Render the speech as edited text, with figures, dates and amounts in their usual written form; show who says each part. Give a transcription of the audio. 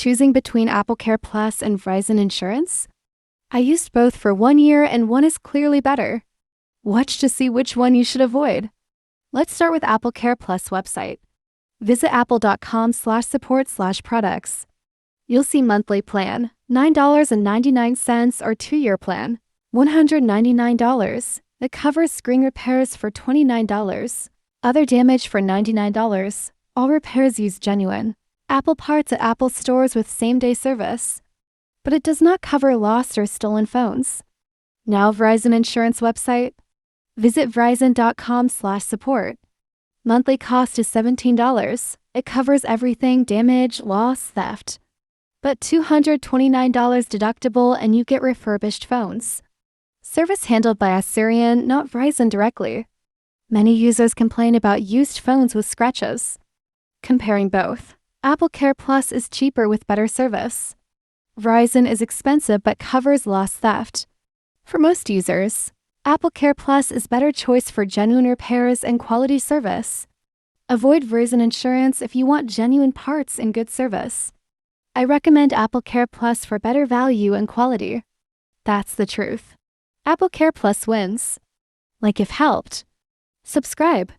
Speaker 1: choosing between Applecare Plus and Verizon Insurance? I used both for 1 year and one is clearly better. Watch to see which one you should avoid. Let's start with Applecare Plus website. Visit apple.com/support/products. You'll see monthly plan, $9.99, or 2-year plan, $199. That covers screen repairs for $29. Other damage for $99. All repairs use genuine Apple parts at Apple stores with same-day service. But it does not cover lost or stolen phones. Now Verizon Insurance website. Visit verizon.com/support. Monthly cost is $17. It covers everything damage, loss, theft. But $229 deductible and you get refurbished phones. Service handled by Assyrian, not Verizon directly. Many users complain about used phones with scratches. Comparing both, Applecare Plus is cheaper with better service. Verizon is expensive but covers loss theft. For most users, Applecare Plus is better choice for genuine repairs and quality service. Avoid Verizon Insurance if you want genuine parts and good service. I recommend Applecare Plus for better value and quality. That's the truth. Applecare Plus wins. Like if helped. Subscribe.